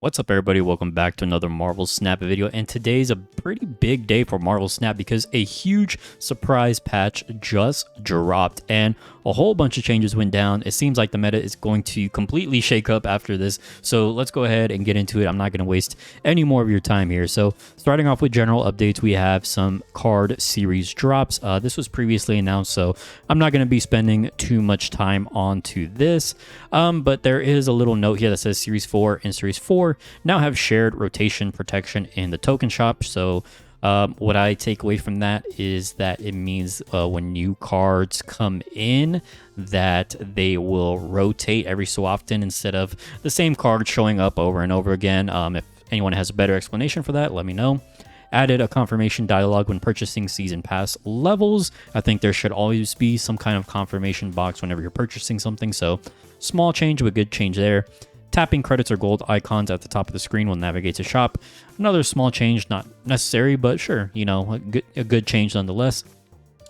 What's up, everybody? Welcome back to another Marvel Snap video, and today's a pretty big day for Marvel Snap because a huge surprise patch just dropped and a whole bunch of changes went down. It seems like the meta is going to completely shake up after this, so let's go ahead and get into it. I'm not going to waste any more of your time here. So starting off with general updates, we have some card series drops. This was previously announced, so I'm not going to be spending too much time onto this, but there is a little note here that says Series 4 and Series 4 now have shared rotation protection in the token shop. So what I take away from that is that it means when new cards come in that they will rotate every so often instead of the same card showing up over and over again. If anyone has a better explanation for that, let me know. Added a confirmation dialogue when purchasing season pass levels. I think there should always be some kind of confirmation box whenever you're purchasing something, so small change but good change there. Tapping credits or gold icons at the top of the screen will navigate to shop. Another small change, not necessary, but sure, you know, a good change nonetheless.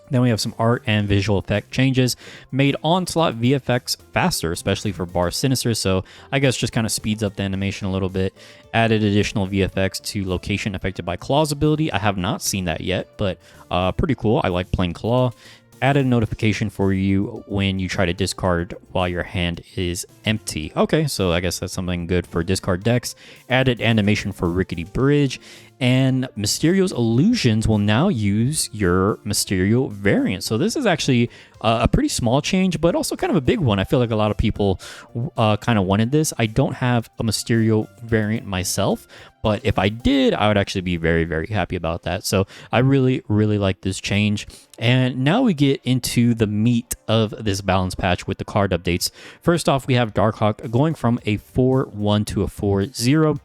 Then we have some art and visual effect changes. Made Onslaught VFX faster, especially for Bar Sinister, so I guess just kind of speeds up the animation a little bit. Added additional VFX to location affected by Claw's ability. I have not seen that yet, but pretty cool. I like playing Claw. Added a notification for you when you try to discard while your hand is empty. Okay, so I guess that's something good for discard decks. Added animation for Rickety Bridge. And Mysterio's illusions will now use your Mysterio variant. So this is actually a pretty small change, but also kind of a big one. I feel like a lot of people kind of wanted this. I don't have a Mysterio variant myself, but if I did, I would actually be very, very happy about that. So I really, really like this change. And now we get into the meat of this balance patch with the card updates. First off, we have Darkhawk going from a 4-1 to a 4-0.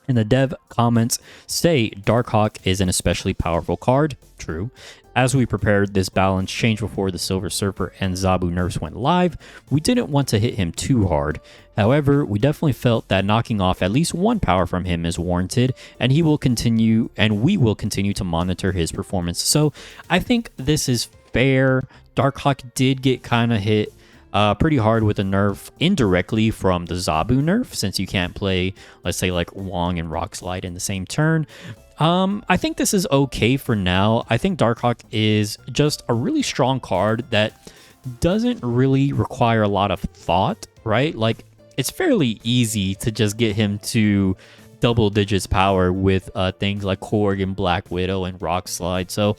And the dev comments say Darkhawk is an especially powerful card. True. As we prepared this balance change before the Silver Surfer and Zabu nerfs went live, we didn't want to hit him too hard. However, we definitely felt that knocking off at least one power from him is warranted, and we will continue to monitor his performance. So I think this is fair. Darkhawk did get kind of hit pretty hard with a nerf indirectly from the Zabu nerf, since you can't play, let's say, like Wong and Rock Slide in the same turn. I think this is okay for now. I think Darkhawk is just a really strong card that doesn't really require a lot of thought, right? Like, it's fairly easy to just get him to double digits power with things like Korg and Black Widow and Rock Slide. So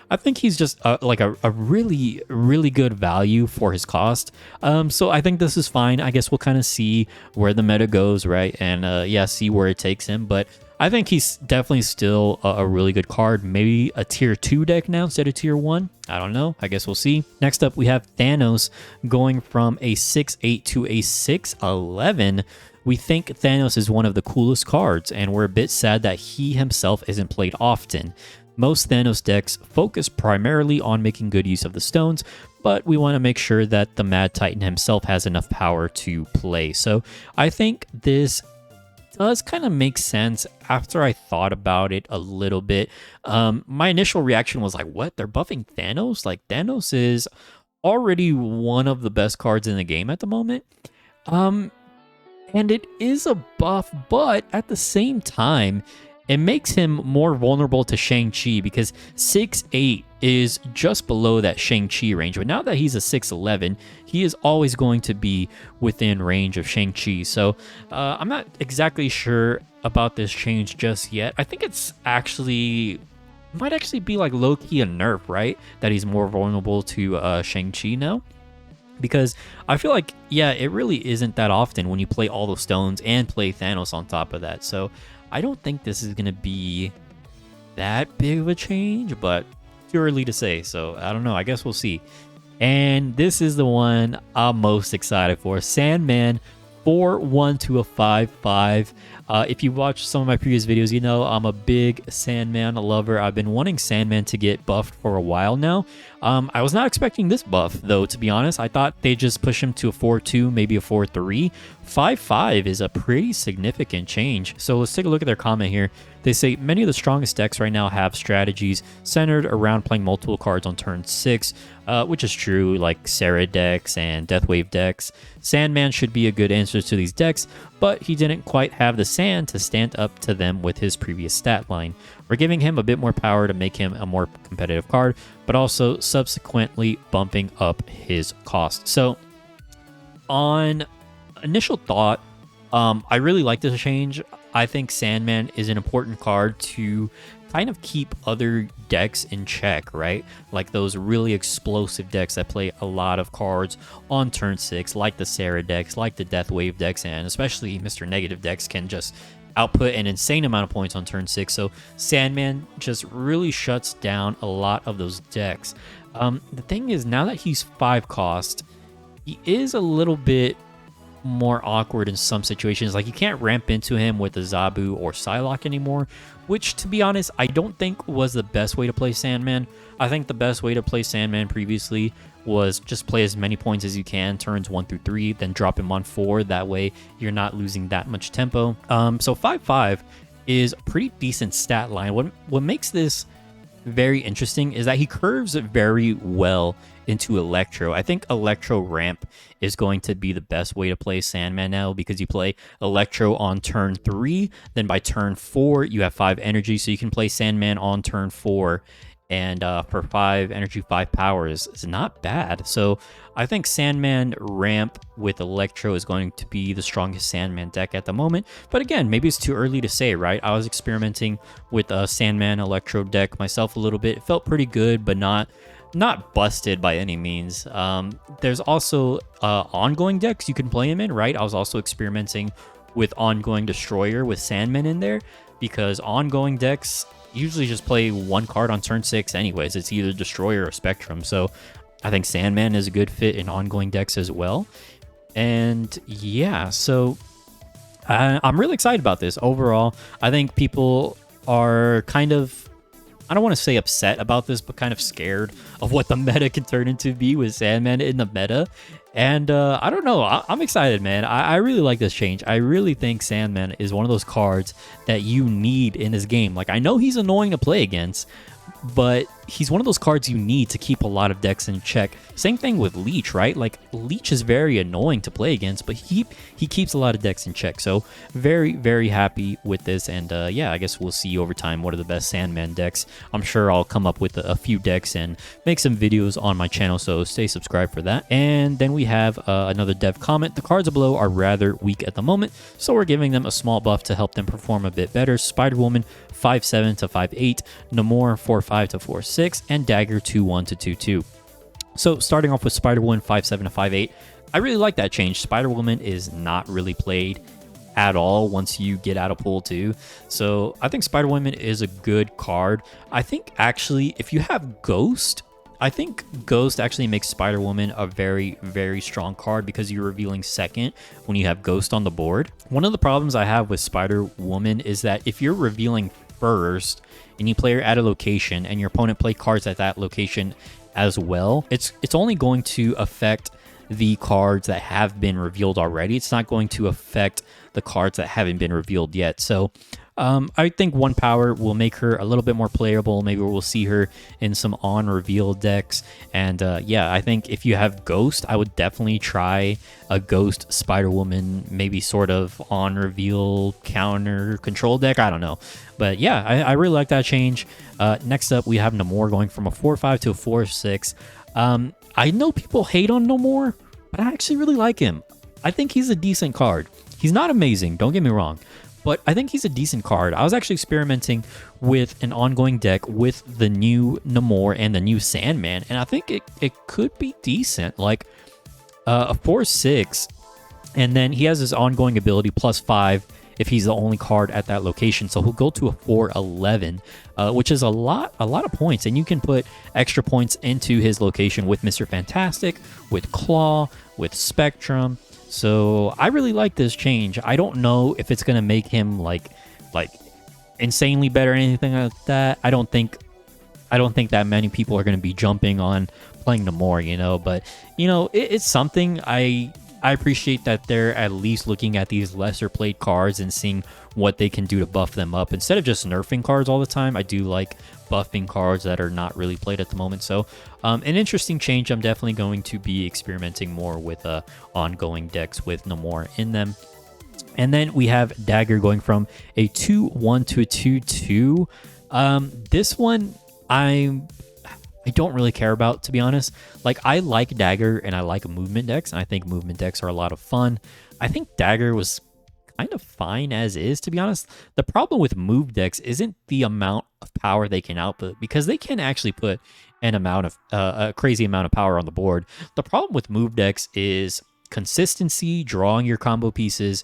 I think he's just like a really, really good value for his cost. So I think this is fine. I guess we'll kind of see where the meta goes, right? And yeah, see where it takes him. But I think he's definitely still a really good card. Maybe a tier 2 deck now instead of tier 1. I don't know. I guess we'll see. Next up, we have Thanos going from a 6-8 to a 6-11. We think Thanos is one of the coolest cards, and we're a bit sad that he himself isn't played often. Most Thanos decks focus primarily on making good use of the stones, but we want to make sure that the Mad Titan himself has enough power to play. So I think this does kind of make sense after I thought about it a little bit. My initial reaction was like, what? They're buffing Thanos? Like, Thanos is already one of the best cards in the game at the moment. And it is a buff, but at the same time, it makes him more vulnerable to Shang-Chi because 6'8 is just below that Shang-Chi range. But now that he's a 6'11, he is always going to be within range of Shang-Chi. So I'm not exactly sure about this change just yet. I think it's might actually be like low-key a nerf, right? That he's more vulnerable to Shang-Chi now. Because I feel like, yeah, it really isn't that often when you play all those stones and play Thanos on top of that. So I don't think this is going to be that big of a change, but too early to say. So I don't know. I guess we'll see. And this is the one I'm most excited for. Sandman 4-1 to a 5-5. If you watched some of my previous videos, you know I'm a big Sandman lover. I've been wanting Sandman to get buffed for a while now. I was not expecting this buff, though, to be honest. I thought they'd just push him to a 4-2, maybe a 4-3. 5-5 is a pretty significant change. So let's take a look at their comment here. They say, many of the strongest decks right now have strategies centered around playing multiple cards on turn 6, which is true, like Sarah decks and Deathwave decks. Sandman should be a good answer to these decks, but he didn't quite have the sand to stand up to them with his previous stat line. We're giving him a bit more power to make him a more competitive card, but also subsequently bumping up his cost. So on initial thought, I really like this change. I think Sandman is an important card to kind of keep other decks in check, right? Like those really explosive decks that play a lot of cards on turn 6, like the Sarah decks, like the Death Wave decks, and especially Mr. Negative decks can just output an insane amount of points on turn 6. So Sandman just really shuts down a lot of those decks. The thing is, now that he's 5 cost, he is a little bit more awkward in some situations. Like you can't ramp into him with a Zabu or Psylocke anymore, which to be honest, I don't think was the best way to play Sandman. I think the best way to play Sandman previously was just play as many points as you can, turns 1 through 3, then drop him on 4. That way you're not losing that much tempo. So 5/5 is a pretty decent stat line. What makes this very interesting is that he curves very well into Electro. I think Electro ramp is going to be the best way to play Sandman now, because you play Electro on turn 3, then by turn 4 you have 5 energy, so you can play Sandman on turn 4, and for 5 energy, 5 power is not bad. So I think Sandman ramp with Electro is going to be the strongest Sandman deck at the moment. But again, maybe it's too early to say, right? I was experimenting with a Sandman Electro deck myself a little bit. It felt pretty good, but not busted by any means. There's also ongoing decks you can play him in, right? I was also experimenting with Ongoing Destroyer with Sandman in there, because ongoing decks usually just play one card on turn 6 anyways. It's either Destroyer or Spectrum. So I think Sandman is a good fit in ongoing decks as well. And yeah, so I'm really excited about this overall. I think people are kind of, I don't want to say upset about this, but kind of scared of what the meta can turn into be with Sandman in the meta. And I don't know. I'm excited, man. I really like this change. I really think Sandman is one of those cards that you need in this game. Like, I know he's annoying to play against, but he's one of those cards you need to keep a lot of decks in check. Same thing with Leech, right? Like, Leech is very annoying to play against, but he keeps a lot of decks in check. So very, very happy with this. And yeah, I guess we'll see over time what are the best Sandman decks. I'm sure I'll come up with a few decks and make some videos on my channel, so stay subscribed for that. And then we have another dev comment. The cards below are rather weak at the moment, so we're giving them a small buff to help them perform a bit better. Spider-Woman 5/7 to 5/8, Namor 4/5 to 4/6, and Dagger 2/1 to 2/2. So starting off with Spider-Woman 5/7 to 5/8, I really like that change. Spider-Woman is not really played at all once you get out of pool 2. So I think Spider-Woman is a good card. I think actually if you have Ghost, I think Ghost actually makes Spider-Woman a very, very strong card, because you're revealing second when you have Ghost on the board. One of the problems I have with Spider-Woman is that if you're revealing first and you play her at a location and your opponent play cards at that location as well, it's only going to affect the cards that have been revealed already. It's not going to affect the cards that haven't been revealed yet. So I think 1 power will make her a little bit more playable. Maybe we'll see her in some on-reveal decks. And yeah, I think if you have Ghost, I would definitely try a Ghost Spider-Woman, maybe sort of on-reveal counter control deck. I don't know. But yeah, I really like that change. Next up, we have Namor going from a 4/5 to a 4/6. I know people hate on Namor, but I actually really like him. I think he's a decent card. He's not amazing, don't get me wrong, but I think he's a decent card. I was actually experimenting with an ongoing deck with the new Namor and the new Sandman, and I think it could be decent. Like a 4/6, and then he has his ongoing ability +5 if he's the only card at that location. So he'll go to a 4/11, which is a lot of points. And you can put extra points into his location with Mr. Fantastic, with Claw, with Spectrum. So I really like this change. I don't know if it's gonna make him like insanely better or anything like that. I don't think that many people are gonna be jumping on playing Namor, you know. But you know, it's something. I appreciate that they're at least looking at these lesser played cards and seeing what they can do to buff them up instead of just nerfing cards all the time. I do like buffing cards that are not really played at the moment. So an interesting change. I'm definitely going to be experimenting more with ongoing decks with Namor in them. And then we have Dagger going from a 2/1 to a 2/2. This one I don't really care about, to be honest. Like, I like Dagger and I like movement decks, and I think movement decks are a lot of fun. I think Dagger was kind of fine as is, to be honest. The problem with move decks isn't the amount of power they can output, because they can actually put an amount of a crazy amount of power on the board. The problem with move decks is consistency, drawing your combo pieces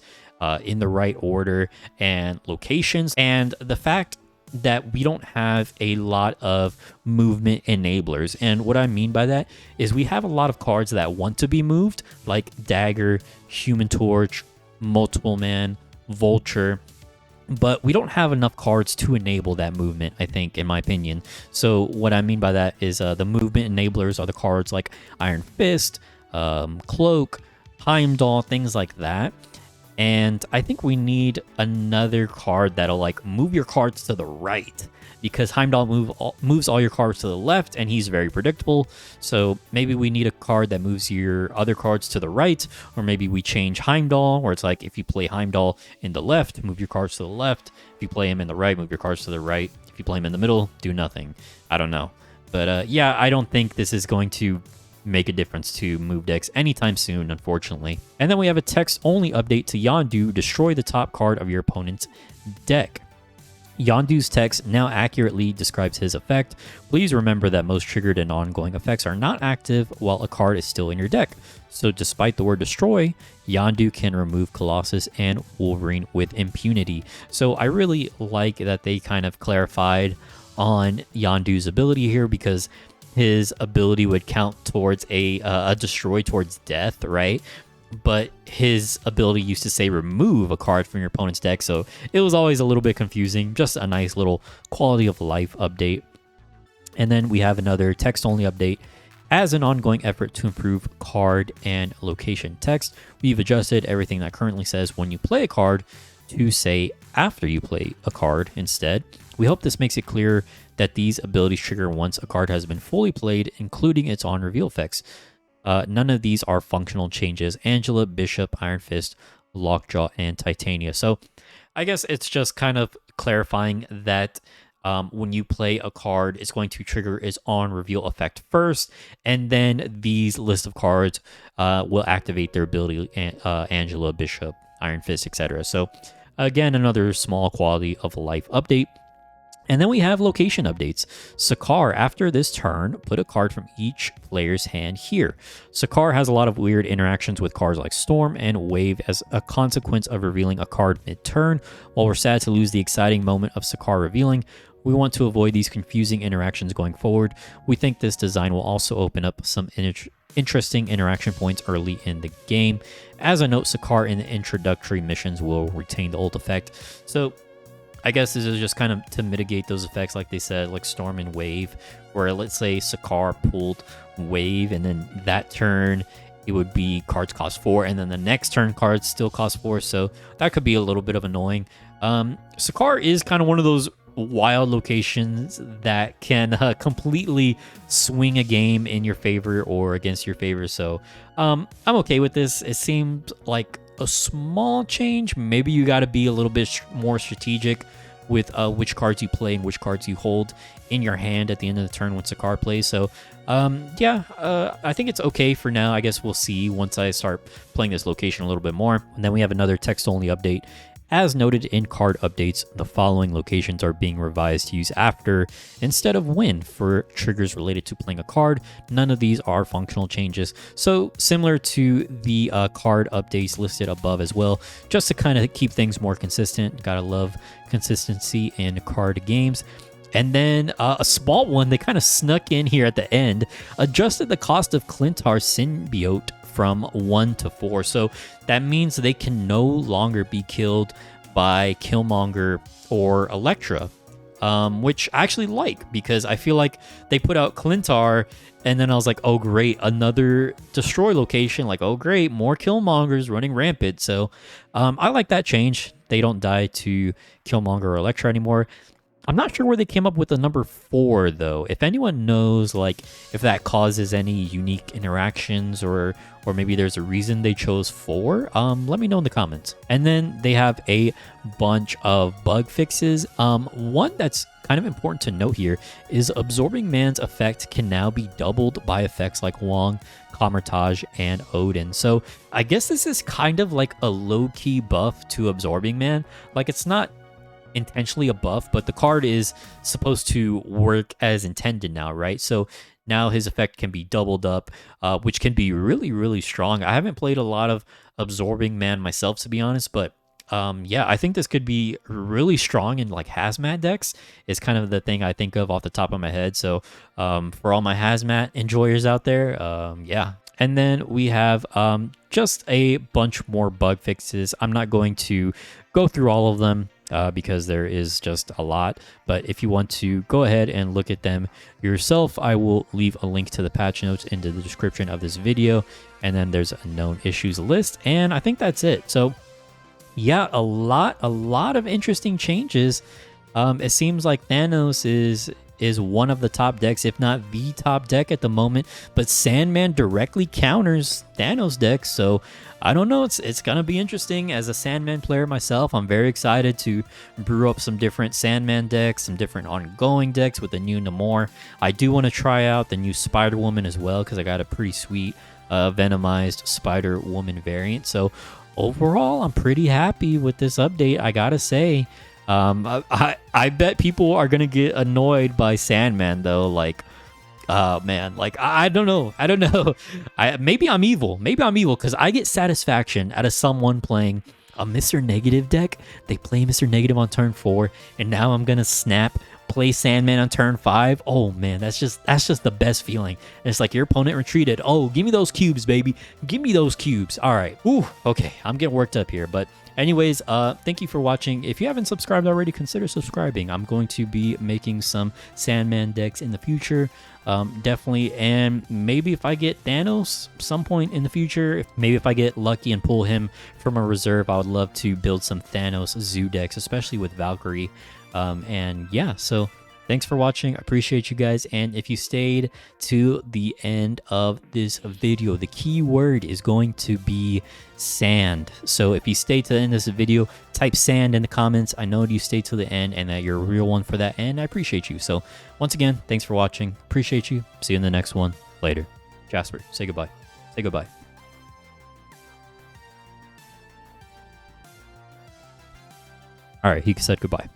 in the right order, and locations, and the fact that we don't have a lot of movement enablers. And what I mean by that is we have a lot of cards that want to be moved, like Dagger, Human Torch, Multiple Man, Vulture, but we don't have enough cards to enable that movement, I think, in my opinion. So what I mean by that is the movement enablers are the cards like Iron Fist, Cloak, Heimdall, things like that. And I think we need another card that'll like move your cards to the right, because Heimdall moves all your cards to the left, and he's very predictable. So maybe we need a card that moves your other cards to the right, or maybe we change Heimdall, where it's like if you play Heimdall in the left, move your cards to the left. If you play him in the right, move your cards to the right. If you play him in the middle, do nothing. I don't know. But yeah, I don't think this is going to make a difference to move decks anytime soon, unfortunately. And then we have a text-only update to Yondu: destroy the top card of your opponent's deck. Yondu's text now accurately describes his effect. Please remember that most triggered and ongoing effects are not active while a card is still in your deck. So despite the word destroy, Yondu can remove Colossus and Wolverine with impunity. So I really like that they kind of clarified on Yondu's ability here, because his ability would count towards a destroy towards death, right? But his ability used to say remove a card from your opponent's deck, so it was always a little bit confusing. Just a nice little quality of life update. And then we have another text-only update. As an ongoing effort to improve card and location text, we've adjusted everything that currently says when you play a card to say after you play a card instead. We hope this makes it clear that these abilities trigger once a card has been fully played, including its on-reveal effects. None of these are functional changes: Angela, Bishop, Iron Fist, Lockjaw, and Titania. So I guess it's just kind of clarifying that when you play a card, it's going to trigger its on-reveal effect first, and then these list of cards will activate their ability: Angela, Bishop, Iron Fist, etc. So again, another small quality of life update. And then we have location updates. Sakaar, after this turn, put a card from each player's hand here. Sakaar has a lot of weird interactions with cards like Storm and Wave as a consequence of revealing a card mid-turn. While we're sad to lose the exciting moment of Sakaar revealing, we want to avoid these confusing interactions going forward. We think this design will also open up some interesting interaction points early in the game. As a note, Sakaar in the introductory missions will retain the ult effect. So I guess this is just kind of to mitigate those effects, like they said, like Storm and Wave, where let's say Sakaar pulled Wave, and then that turn it would be cards cost 4, and then the next turn cards still cost 4, so that could be a little bit of annoying. Sakaar is kind of one of those wild locations that can completely swing a game in your favor or against your favor, so I'm okay with this. It seems like a small change. Maybe you got to be a little bit more strategic with which cards you play and which cards you hold in your hand at the end of the turn when Sakaar plays. So yeah, I think it's okay for now. I guess we'll see once I start playing this location a little bit more. And then we have another text-only update. As noted in card updates, the following locations are being revised to use after instead of when for triggers related to playing a card. None of these are functional changes. So similar to the card updates listed above as well, just to kind of keep things more consistent. Gotta love consistency in card games. And then a small one they kind of snuck in here at the end, adjusted the cost of Clintar's symbiote from 1 to 4. So that means they can no longer be killed by Killmonger or Elektra, which I actually like, because I feel like they put out Clintar and then I was like, oh great, another destroy location, like oh great, more Killmongers running rampant. So I like that change. They don't die to Killmonger or Elektra anymore. I'm not sure where they came up with the number 4 though. If anyone knows, like, if that causes any unique interactions or maybe there's a reason they chose 4, let me know in the comments. And then they have a bunch of bug fixes. One that's kind of important to note here is Absorbing Man's effect can now be doubled by effects like Wong, Kamertage, and Odin. So I guess this is kind of like a low-key buff to Absorbing Man. Like, it's not intentionally a buff, but the card is supposed to work as intended now, right? So now his effect can be doubled up, which can be really, really strong. I haven't played a lot of Absorbing Man myself, to be honest, but yeah, I think this could be really strong in like hazmat decks is kind of the thing I think of off the top of my head. So for all my hazmat enjoyers out there, yeah. And then we have just a bunch more bug fixes. I'm not going to go through all of them because there is just a lot. But if you want to go ahead and look at them yourself, I will leave a link to the patch notes in the description of this video. And then there's a known issues list. And I think that's it. So yeah, a lot of interesting changes. It seems like Thanos is one of the top decks, if not the top deck at the moment. But Sandman directly counters Thanos decks, so I don't know. It's gonna be interesting. As a Sandman player myself, I'm very excited to brew up some different Sandman decks, some different ongoing decks with the new Namor. I do want to try out the new Spider-Woman as well because I got a pretty sweet Venomized Spider-Woman variant. So overall, I'm pretty happy with this update, I gotta say. I bet people are gonna get annoyed by Sandman though. Like, man, like I don't know. Maybe I'm evil because I get satisfaction out of someone playing a Mr. Negative deck. They play Mr. Negative on turn 4, and now I'm gonna snap, play Sandman on turn 5. Oh man, that's just the best feeling. And it's like your opponent retreated. Oh, give me those cubes, baby. Give me those cubes. All right. Ooh, okay. I'm getting worked up here, but anyways, thank you for watching. If you haven't subscribed already, consider subscribing. I'm going to be making some Sandman decks in the future, definitely. And maybe if I get Thanos some point in the future, maybe if I get lucky and pull him from a reserve, I would love to build some Thanos Zoo decks, especially with Valkyrie. And yeah, so thanks for watching. I appreciate you guys. And if you stayed to the end of this video, the key word is going to be sand. So if you stay to the end of this video, type sand in the comments. I know you stayed to the end and that you're a real one for that, and I appreciate you. So once again, thanks for watching. Appreciate you. See you in the next one. Later. Jasper, say goodbye. Say goodbye. All right, he said goodbye.